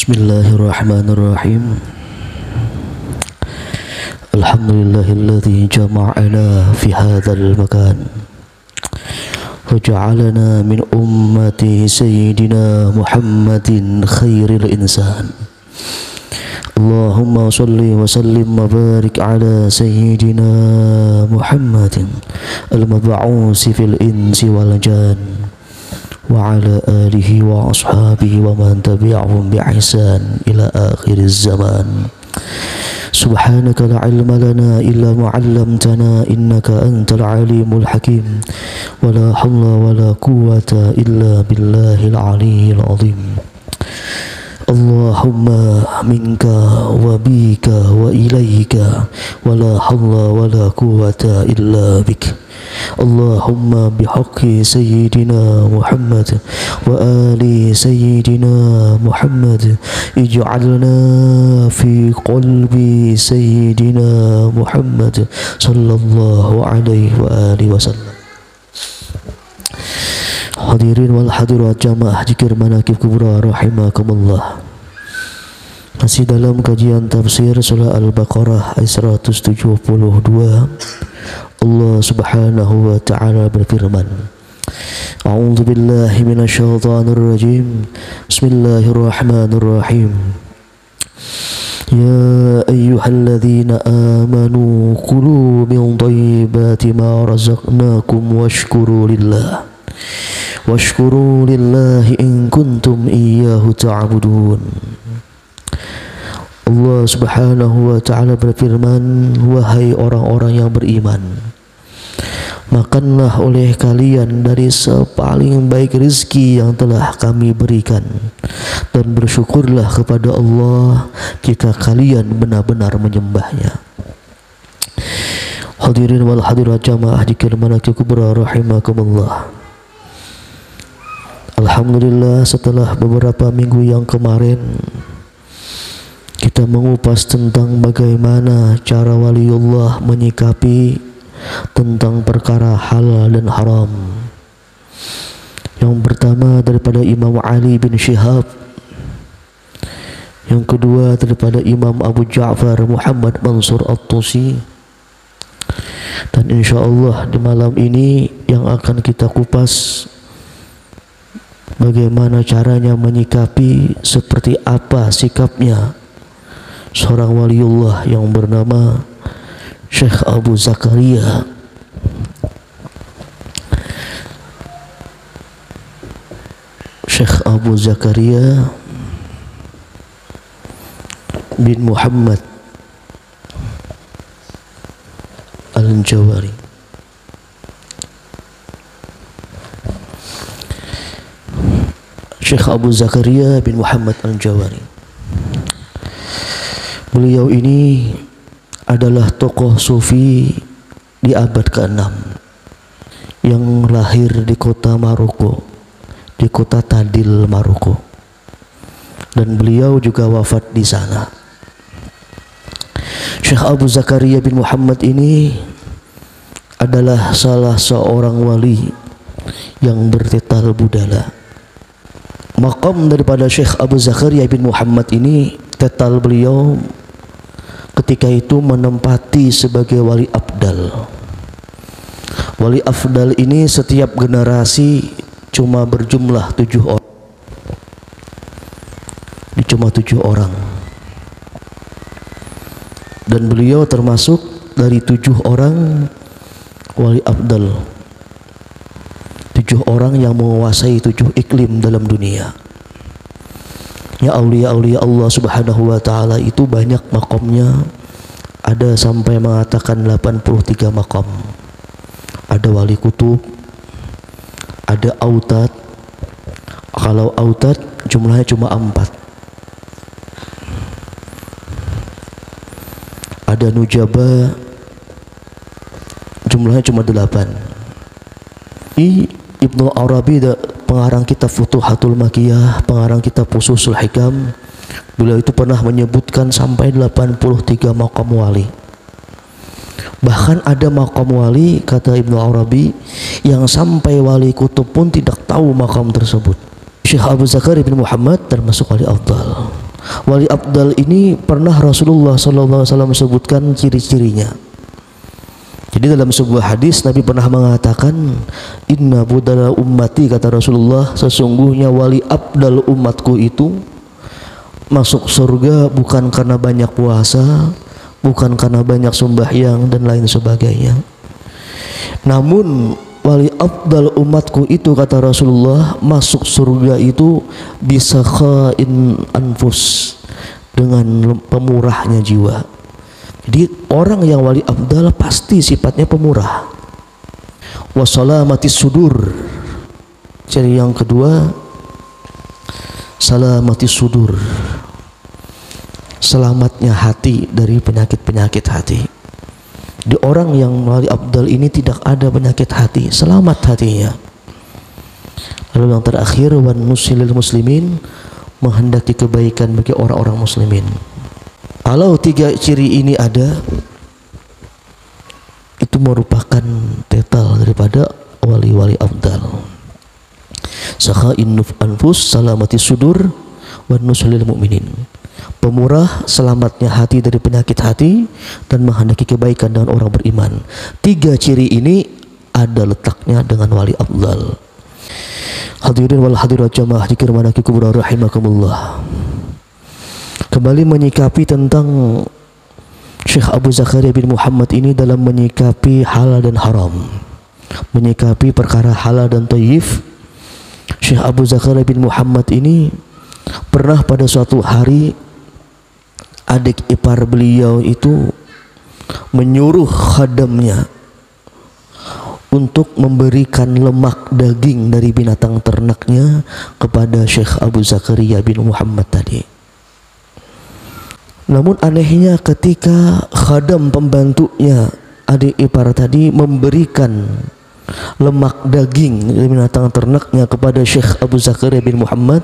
Bismillahirrahmanirrahim. Alhamdulillahilladzi jama'ana fi hadzal makan wa ja'alana min ummati sayyidina Muhammadin khairil insan. Allahumma salli wa sallim wa barik ala sayyidina Muhammadin al-mab'usi fil insi wal jan wa ala alihi wa ashabihi wa man tabi'ahum bi ihsan ila akhiriz zaman. Subhanaka la ilma lana illa ma 'allamtana innaka antal alimul hakim wa la hawla wa la quwwata illa billahil aliyyil azim. Allahumma minka wa bika wa ilaika wa la hawla wa la quwwata illa bik. Allahumma bihaqqi sayyidina Muhammad wa ali sayyidina Muhammad ij'alna fi qalbi sayyidina Muhammad sallallahu alaihi wa alihi wasallam. Hadirin wal hadirat jamaah zikir manaqib kubra rahimakumullah. Masih dalam kajian tafsir surah Al-Baqarah ayat 172. Allah Subhanahu wa ta'ala berfirman, A'udzu billahi minasyaitonir rajim. Bismillahirrahmanirrahim. Ya ayyuhalladzina amanu kulu min thayyibati ma razaqnakum washkuru lillahi in kuntum iyyahu ta'budun. Allah Subhanahu wa ta'ala berfirman, wahai orang-orang yang beriman, makanlah oleh kalian dari sepaling baik rizki yang telah kami berikan, dan bersyukurlah kepada Allah jika kalian benar-benar menyembahnya. Hadirin wal hadirat jamaah zikir manaqib kubra rahimakumullah. Alhamdulillah, setelah beberapa minggu yang kemarin kita mengupas tentang bagaimana cara waliullah menyikapi tentang perkara halal dan haram. Yang pertama daripada Imam Ali bin Syihab, yang kedua daripada Imam Abu Ja'far Muhammad Mansur At-Tusi, dan insyaallah di malam ini yang akan kita kupas bagaimana caranya menyikapi, seperti apa sikapnya seorang waliullah yang bernama Syekh Abu Zakaria bin Muhammad Al-Jawari. Syekh Abu Zakaria bin Muhammad Al-Jawari, beliau ini adalah tokoh sufi di abad ke-6 yang lahir di kota Maroko, di kota Tadil, Maroko, dan beliau juga wafat di sana. Syekh Abu Zakaria bin Muhammad ini adalah salah seorang wali yang bertetal budala. Maqam daripada Syekh Abu Zakaria bin Muhammad ini, tetal beliau ketika itu menempati sebagai wali afdal. Wali afdal ini setiap generasi cuma berjumlah 7 orang. Cuma 7 orang. Dan beliau termasuk dari 7 orang wali afdal. 7 orang yang menguasai 7 iklim dalam dunia. Ya, aulia-aulia Allah Subhanahu wa ta'ala itu banyak makomnya, ada sampai mengatakan 83 makom. Ada wali kutub, ada autad. Kalau autad jumlahnya cuma 4. Ada nujaba, jumlahnya cuma 8. Ibnu Arabi, pengarang kitab Futuhatul Makkiyah, pengarang kitab Fususul Hikam, beliau itu pernah menyebutkan sampai 83 maqam wali. Bahkan ada maqam wali, kata Ibnu Arabi, yang sampai wali kutub pun tidak tahu maqam tersebut. Syekh Abu Zakaria bin Muhammad termasuk wali afdal. Wali Abdal ini pernah Rasulullah SAW sebutkan ciri-cirinya. Jadi dalam sebuah hadis Nabi pernah mengatakan, inna budala ummati, kata Rasulullah, sesungguhnya wali abdal umatku itu masuk surga bukan karena banyak puasa, bukan karena banyak sembahyang dan lain sebagainya. Namun wali abdal umatku itu, kata Rasulullah, masuk surga itu bisa khain anfus, dengan pemurahnya jiwa. Jadi orang yang wali abdal pasti sifatnya pemurah. Wasalamati sudur. Jadi yang kedua, salamati sudur, selamatnya hati dari penyakit-penyakit hati. Di orang yang wali abdal ini tidak ada penyakit hati, selamat hatinya. Lalu yang terakhir, wan nusilil muslimin, menghendaki kebaikan bagi orang-orang muslimin. Kalau tiga ciri ini ada, itu merupakan total daripada wali-wali abdal. Sakhain anfus, salamati sudur, wan nusilil mu'minin. Pemurah, selamatnya hati dari penyakit hati, dan menghendaki kebaikan dengan orang beriman. Tiga ciri ini ada letaknya dengan wali abdal. Hadirin wal hadirat jamaah dzikir manaki kubra rahimakumullah. Kembali menyikapi tentang Syekh Abu Zakaria bin Muhammad ini dalam menyikapi halal dan haram, menyikapi perkara halal dan thayyib. Syekh Abu Zakaria bin Muhammad ini pernah pada suatu hari adik ipar beliau itu menyuruh khadamnya untuk memberikan lemak daging dari binatang ternaknya kepada Syekh Abu Zakaria bin Muhammad tadi. Namun anehnya ketika khadam pembantunya adik ipar tadi memberikan lemak daging dari binatang ternaknya kepada Syekh Abu Zakaria bin Muhammad,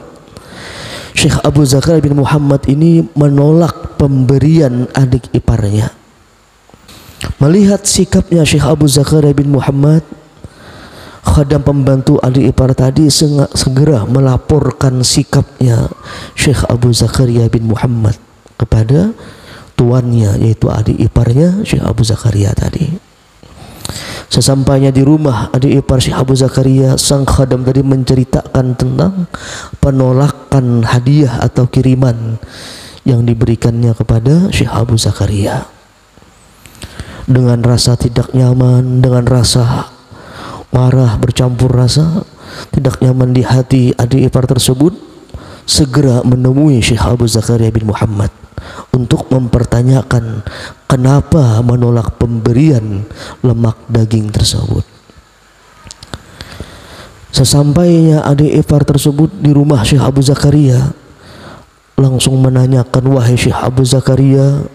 Syekh Abu Zakaria bin Muhammad ini menolak pemberian adik iparnya. Melihat sikapnya Syekh Abu Zakaria bin Muhammad, khadam pembantu adik ipar tadi segera melaporkan sikapnya Syekh Abu Zakaria bin Muhammad kepada tuannya, yaitu adik iparnya Syekh Abu Zakaria tadi. Sesampainya di rumah adik ipar Syekh Abu Zakaria, sang khadam tadi menceritakan tentang penolakan hadiah atau kiriman yang diberikannya kepada Syekh Abu Zakaria. Dengan rasa tidak nyaman, dengan rasa marah bercampur rasa tidak nyaman di hati adik ipar tersebut, segera menemui Syekh Abu Zakaria bin Muhammad untuk mempertanyakan kenapa menolak pemberian lemak daging tersebut. Sesampainya adik ipar tersebut di rumah Syekh Abu Zakaria, langsung menanyakan, wahai Syekh Abu Zakaria,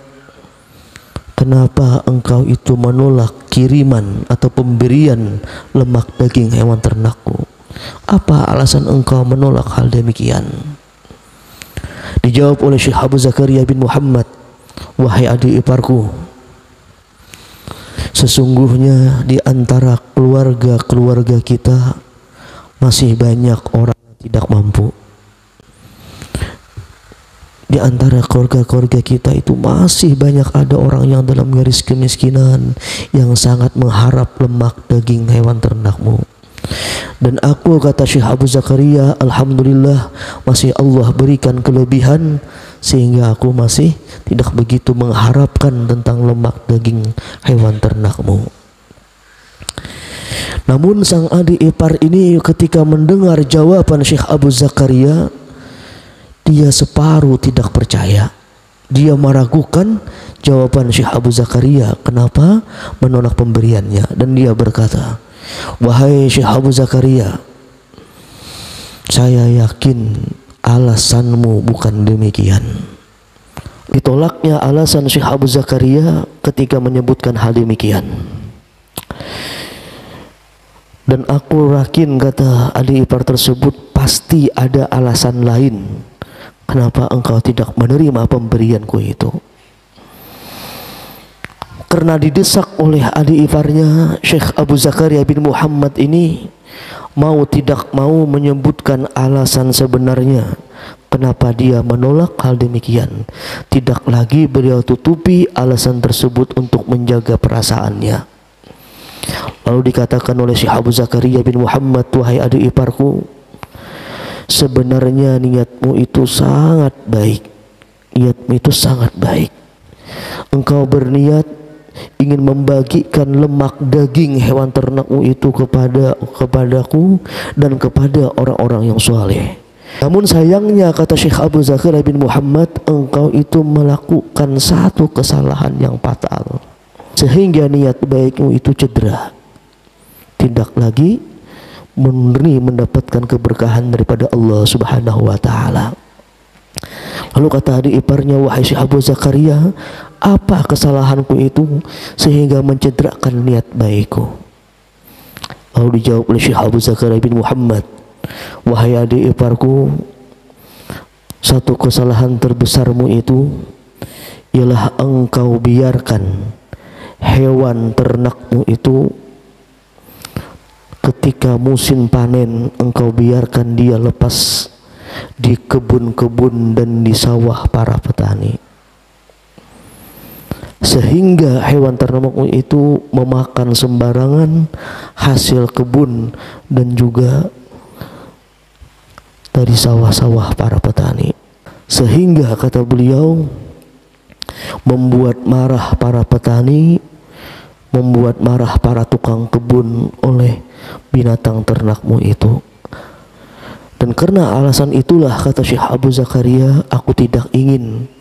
kenapa engkau itu menolak kiriman atau pemberian lemak daging hewan ternakku? Apa alasan engkau menolak hal demikian? Dijawab oleh Syekh Abu Zakaria bin Muhammad, wahai adik iparku, sesungguhnya di antara keluarga-keluarga kita masih banyak orang yang tidak mampu. Di antara keluarga-keluarga kita itu masih banyak ada orang yang dalam garis kemiskinan, yang sangat mengharap lemak daging hewan ternakmu. Dan aku, kata Syekh Abu Zakaria, alhamdulillah masih Allah berikan kelebihan sehingga aku masih tidak begitu mengharapkan tentang lemak daging hewan ternakmu. Namun sang adik ipar ini ketika mendengar jawaban Syekh Abu Zakaria, dia separuh tidak percaya. Dia meragukan jawaban Syekh Abu Zakaria kenapa menolak pemberiannya, dan dia berkata, wahai Syekh Abu Zakaria, saya yakin alasanmu bukan demikian. Ditolaknya alasan Syekh Abu Zakaria ketika menyebutkan hal demikian. Dan aku yakin, kata adik ipar tersebut, pasti ada alasan lain kenapa engkau tidak menerima pemberianku itu. Karena didesak oleh adik iparnya, Syekh Abu Zakaria bin Muhammad ini mau tidak mau menyebutkan alasan sebenarnya Kenapa dia menolak hal demikian? Tidak lagi beliau tutupi alasan tersebut untuk menjaga perasaannya. Lalu dikatakan oleh Syekh Abu Zakaria bin Muhammad, wahai adik iparku, sebenarnya niatmu itu sangat baik. Niatmu itu sangat baik. Engkau berniat ingin membagikan lemak daging hewan ternakmu itu kepadaku dan kepada orang-orang yang soleh. Namun sayangnya, kata Syekh Abu Zakaria bin Muhammad, engkau itu melakukan satu kesalahan yang fatal sehingga niat baikmu itu cedera, tidak lagi mendapatkan keberkahan daripada Allah Subhanahu wa taala. Lalu kata adik iparnya, wahai Syekh Abu Zakaria, apa kesalahanku itu sehingga mencederakan niat baikku? Lalu dijawab oleh Syekh Abu Zakaria bin Muhammad, wahai adik iparku, satu kesalahan terbesarmu itu ialah engkau biarkan hewan ternakmu itu ketika musim panen, engkau biarkan dia lepas di kebun-kebun dan di sawah para petani, sehingga hewan ternakmu itu memakan sembarangan hasil kebun dan juga dari sawah-sawah para petani, sehingga kata beliau membuat marah para petani, membuat marah para tukang kebun oleh binatang ternakmu itu. Dan karena alasan itulah, kata Syekh Abu Zakaria, aku tidak ingin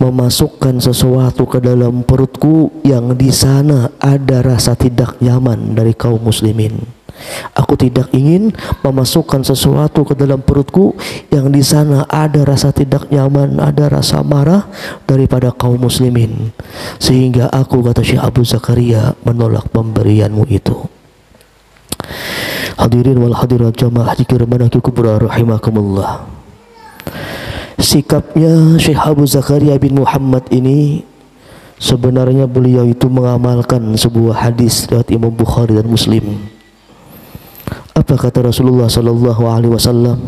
memasukkan sesuatu ke dalam perutku yang di sana ada rasa tidak nyaman dari kaum muslimin. Aku tidak ingin memasukkan sesuatu ke dalam perutku yang di sana ada rasa tidak nyaman, ada rasa marah daripada kaum muslimin, sehingga aku, kata Syekh Abu Zakaria, menolak pemberianmu itu. Hadirin wal hadirat jamaah zikir manaqib kubra rahimakumullah. Sikapnya Syekh Abu Zakaria bin Muhammad ini, sebenarnya beliau itu mengamalkan sebuah hadis riwayat Imam Bukhari dan Muslim. Apa kata Rasulullah sallallahu alaihi wasallam?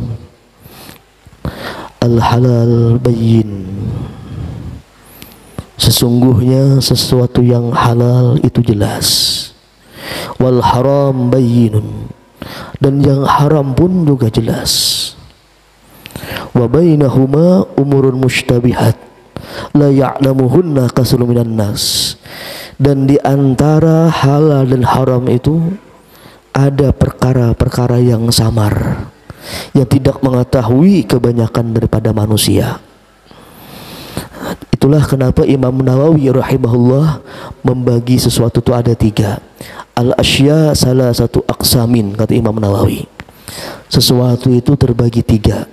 Al-halal bayyin. Sesungguhnya sesuatu yang halal itu jelas. Wal haram bayyinun. Dan yang haram pun juga jelas. Wa bainahuma umurun mushtabihat la ya'lamuhunna katsirun minan nas. Dan di antara halal dan haram itu ada perkara-perkara yang samar yang tidak mengetahui kebanyakan daripada manusia. Itulah kenapa Imam Nawawi rahimahullah membagi sesuatu itu ada tiga. Al-asya salah satu aqsamin, kata Imam Nawawi. Sesuatu itu terbagi tiga.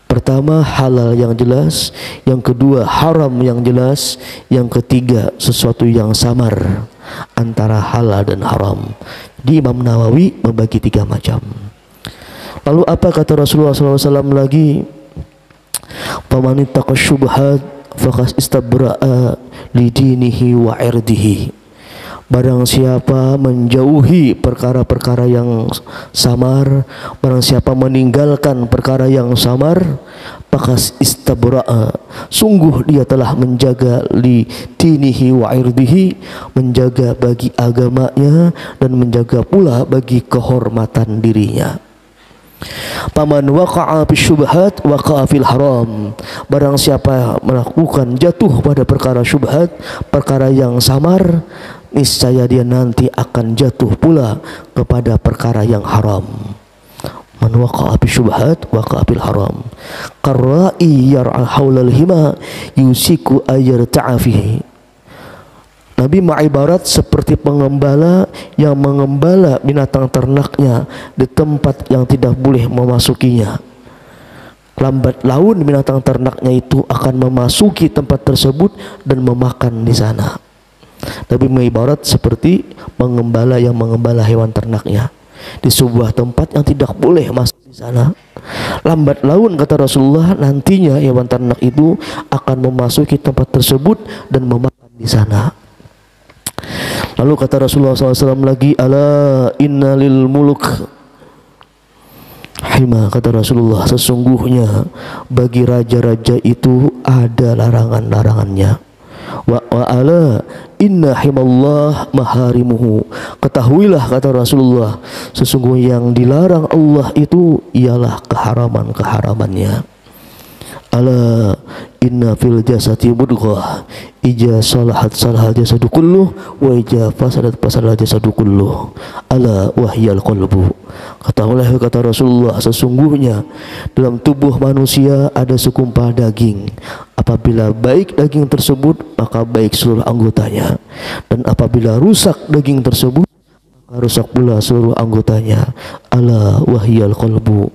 Pertama halal yang jelas, yang kedua haram yang jelas, yang ketiga sesuatu yang samar antara halal dan haram. Di Imam Nawawi membagi tiga macam. Lalu apa kata Rasulullah SAW lagi? Faman ittaqa syubhat faqad istabra'a li dinihi wa irdihi. Barang siapa menjauhi perkara-perkara yang samar, barang siapa meninggalkan perkara yang samar, faqad istabra'a, sungguh dia telah menjaga li dinihi wa irdihi, menjaga bagi agamanya dan menjaga pula bagi kehormatan dirinya. Paman waqa'a fi syubhat waqa'a fil haram. Barang siapa melakukan jatuh pada perkara syubhat, perkara yang samar, niscaya dia nanti akan jatuh pula kepada perkara yang haram. Man waqa'a fi syubhat waqa'a fil haram. Qarra'i yar'a haulal hima yusiku ayyarta'a fihi. Nabi mengibarat seperti pengembala yang mengembala binatang ternaknya di tempat yang tidak boleh memasukinya. Lambat laun binatang ternaknya itu akan memasuki tempat tersebut dan memakan di sana. Nabi mengibarat seperti pengembala yang mengembala hewan ternaknya di sebuah tempat yang tidak boleh masuk di sana. Lambat laun, kata Rasulullah, nantinya hewan ternak itu akan memasuki tempat tersebut dan memakan di sana. Lalu kata Rasulullah SAW lagi, ala inna lil muluk rahimah, kata Rasulullah, sesungguhnya bagi raja-raja itu ada larangan-larangannya. Wa ala inna himallah maharimuhu, ketahuilah, kata Rasulullah, sesungguhnya yang dilarang Allah itu ialah keharaman-keharamannya. Ala inna fil jasati mudghah ija salahat salahal jasadu kulluh wa ija fasadat fasadal jasadu kulluh ala wahyal qalbu. Ketahuilah, kata Rasulullah, sesungguhnya dalam tubuh manusia ada segumpal daging. Apabila baik daging tersebut, maka baik seluruh anggotanya, dan apabila rusak daging tersebut, maka rusak pula seluruh anggotanya. Ala wahyal qalbu,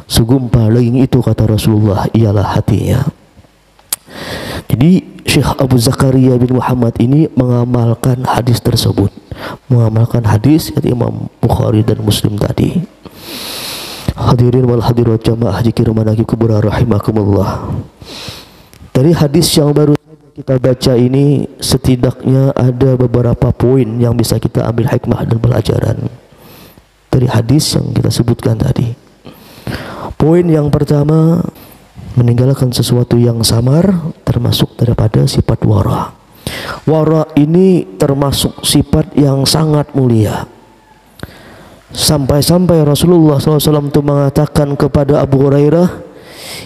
segumpal daging itu, kata Rasulullah, ialah hatinya. Jadi Syekh Abu Zakaria bin Muhammad ini mengamalkan hadis tersebut, mengamalkan hadis dari Imam Bukhari dan Muslim tadi. Hadirin wal hadirat jamaah zikir manaqib kubra rahimakumullah. Dari hadis yang baru kita baca ini setidaknya ada beberapa poin yang bisa kita ambil hikmah dan pelajaran dari hadis yang kita sebutkan tadi. Poin yang pertama, meninggalkan sesuatu yang samar termasuk daripada sifat wara. Wara ini termasuk sifat yang sangat mulia. Sampai-sampai Rasulullah SAW itu mengatakan kepada Abu Hurairah,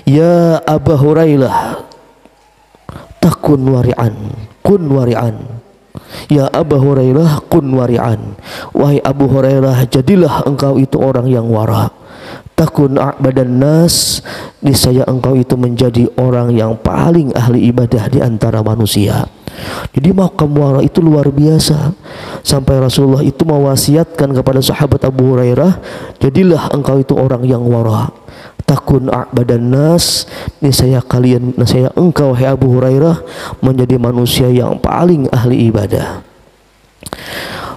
ya Abu Hurairah, takun wari'an, kun wari'an. Ya Abu Hurairah, kun wari'an. Wahai Abu Hurairah, jadilah engkau itu orang yang wara. Takun a'badan nas, niscaya engkau itu menjadi orang yang paling ahli ibadah di antara manusia. Jadi makam wara itu luar biasa. Sampai Rasulullah itu mewasiatkan kepada sahabat Abu Hurairah, jadilah engkau itu orang yang wara. Takun a'badan nas, niscaya engkau, hai Abu Hurairah, menjadi manusia yang paling ahli ibadah.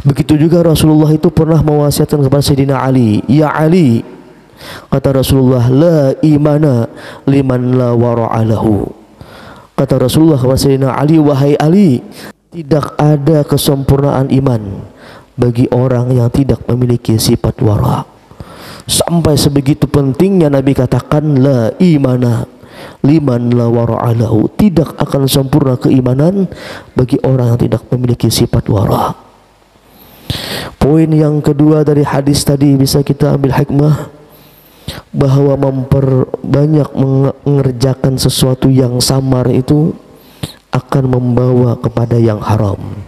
Begitu juga Rasulullah itu pernah mewasiatkan kepada Sayyidina Ali, ya Ali, kata Rasulullah, la imana liman la wara'alahu. Kata Rasulullah kepada Sayyidina Ali, wahai Ali, tidak ada kesempurnaan iman bagi orang yang tidak memiliki sifat wara. Sampai sebegitu pentingnya Nabi katakan, la imana liman la wara'alahu, tidak akan sempurna keimanan bagi orang yang tidak memiliki sifat wara. Poin yang kedua dari hadis tadi bisa kita ambil hikmah, bahwa memperbanyak mengerjakan sesuatu yang samar itu akan membawa kepada yang haram.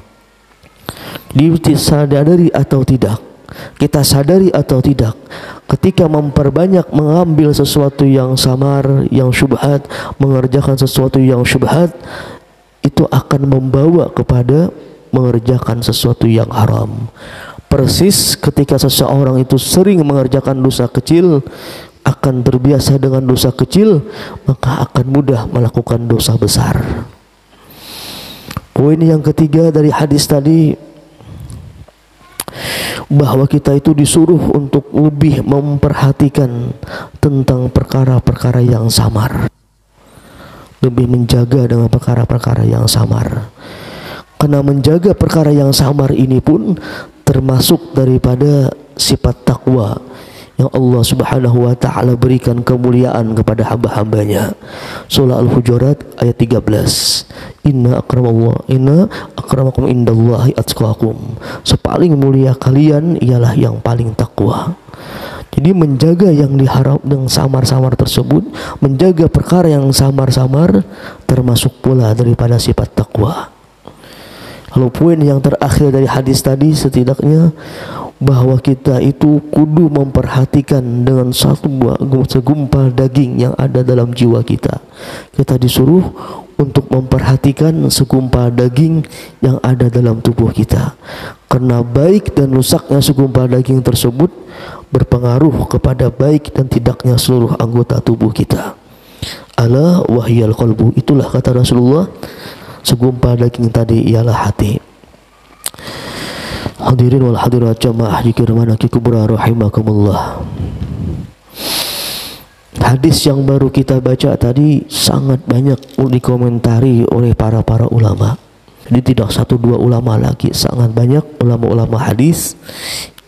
Disadari atau tidak, kita sadari atau tidak, ketika memperbanyak mengambil sesuatu yang samar, yang syubhat, mengerjakan sesuatu yang syubhat, itu akan membawa kepada mengerjakan sesuatu yang haram. Persis ketika seseorang itu sering mengerjakan dosa kecil, akan terbiasa dengan dosa kecil, maka akan mudah melakukan dosa besar. Poin yang ketiga dari hadis tadi, bahwa kita itu disuruh untuk lebih memperhatikan tentang perkara-perkara yang samar, lebih menjaga dengan perkara-perkara yang samar. Karena menjaga perkara yang samar ini pun termasuk daripada sifat takwa yang Allah Subhanahu wa taala berikan kemuliaan kepada hamba-hambanya. Surah Al-Hujurat ayat 13. Inna akramakum indallahi atqakum. Sepaling mulia kalian ialah yang paling takwa. Jadi menjaga yang diharap dengan samar-samar tersebut, menjaga perkara yang samar-samar termasuk pula daripada sifat takwa. Lalu poin yang terakhir dari hadis tadi setidaknya bahwa kita itu kudu memperhatikan dengan segumpal daging yang ada dalam jiwa kita. Kita disuruh untuk memperhatikan segumpal daging yang ada dalam tubuh kita. Karena baik dan rusaknya segumpal daging tersebut berpengaruh kepada baik dan tidaknya seluruh anggota tubuh kita. Ala wahyal qalbu, itulah kata Rasulullah, segumpal daging tadi ialah hati. Hadirin wal hadirat jamaah zikir manaqib kubra rahimakumullah. Hadis yang baru kita baca tadi sangat banyak dikomentari oleh para ulama. Jadi tidak satu dua ulama lagi, sangat banyak ulama-ulama hadis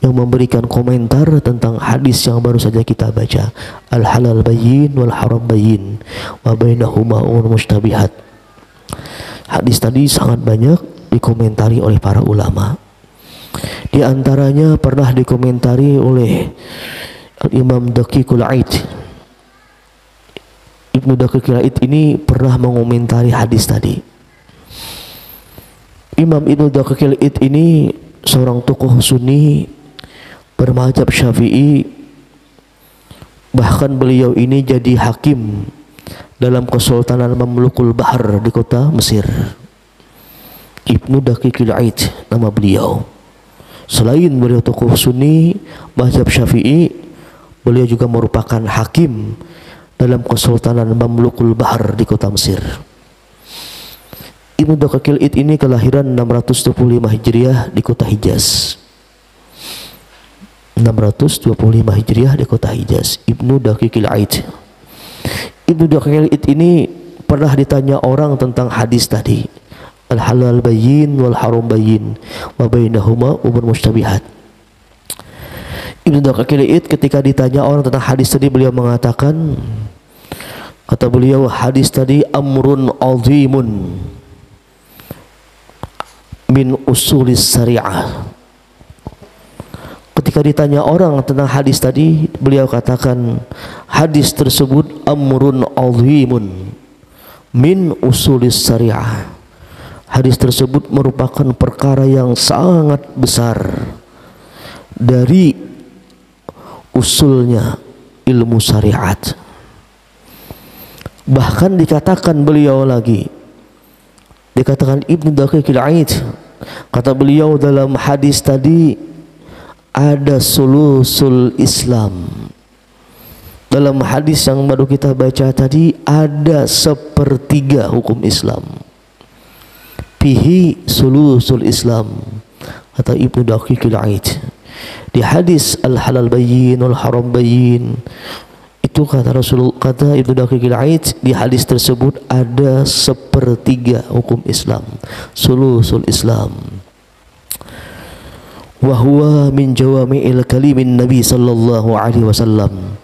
yang memberikan komentar tentang hadis yang baru saja kita baca, al halal bayyin wal haram bayyin wa bainahuma umur mustabihat. Hadis tadi sangat banyak dikomentari oleh para ulama. Di antaranya pernah dikomentari oleh Imam Daqiqul Aid. Ibnu Daqiqul Aid ini pernah mengomentari hadis tadi. Imam Ibnu Daqiqul Aid ini seorang tokoh Sunni bermadzhab Syafi'i, bahkan beliau ini jadi hakim dalam Kesultanan Mamlukul Bahar di kota Mesir. Ibnu Daqiqul Aid nama beliau. Selain beliau tokoh Sunni mazhab Syafi'i, beliau juga merupakan hakim dalam Kesultanan Mamlukul Bahar di kota Mesir. Ibnu Daqiqul Aid ini kelahiran 625 Hijriah di kota Hijaz. 625 Hijriah di kota Hijaz. Ibnu Daqiqul Aid. Ibnu Daqiqul Aid ini pernah ditanya orang tentang hadis tadi, al halal bayyin wal haram bayyin wa bainahuma umur mustabihat. Ibnu Daqiqul Aid ketika ditanya orang tentang hadis tadi, beliau mengatakan, kata beliau, hadis tadi amrun azimun min usulis syariah. Ketika ditanya orang tentang hadis tadi, beliau katakan hadis tersebut amrun azimun min usulis syariah. Hadis tersebut merupakan perkara yang sangat besar dari usulnya ilmu syariat. Bahkan dikatakan beliau lagi, dikatakan Ibnu Daqiqul Aid, kata beliau dalam hadis tadi ada sulusul Islam. Dalam hadis yang baru kita baca tadi ada sepertiga hukum Islam. Fihi sulusul Islam, kata Ibnu Daqiqul Aid. Di hadis al halal bayyin wal haram bayyin, itu kata Rasulullah, kata Ibnu Daqiqul Aid, di hadis tersebut ada sepertiga hukum Islam, sulusul Islam. Wa huwa min jawami'il kalimin Nabi sallallahu alaihi wasallam.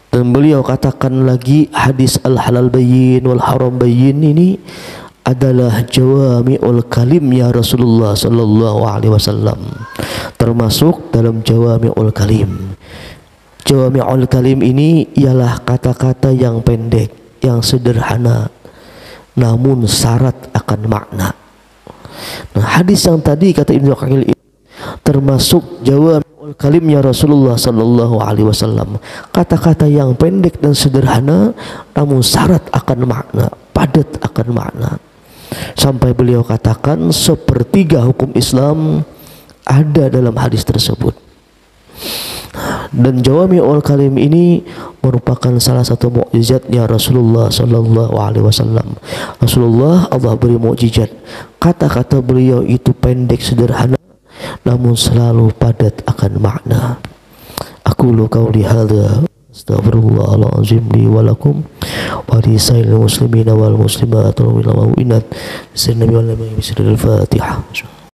Dan beliau katakan lagi hadis al halal bayyin wal haram bayyin ini adalah jawami'ul kalimnya Rasulullah sallallahu alaihi wasallam, termasuk dalam jawami'ul kalim. Jawami'ul kalim ini ialah kata-kata yang pendek, yang sederhana, namun syarat akan makna. Nah, hadis yang tadi kata Ibnu Daqiqul Aid termasuk jawami'ul kalimnya Rasulullah sallallahu alaihi wasallam, kata-kata yang pendek dan sederhana namun syarat akan makna, padat akan makna. Sampai beliau katakan sepertiga hukum Islam ada dalam hadis tersebut. Dan jawami'ul kalim ini merupakan salah satu mukjizatnya Rasulullah sallallahu alaihi wasallam. Rasulullah Allah beri mukjizat, kata-kata beliau itu pendek sederhana namun selalu padat akan makna. Aqulu qauli hadza astaghfirullahalazim li wa lakum wa li sairil muslimina wal muslimat wal mu'minat. Bismillahirrahmanirrahim. Al-Fatihah.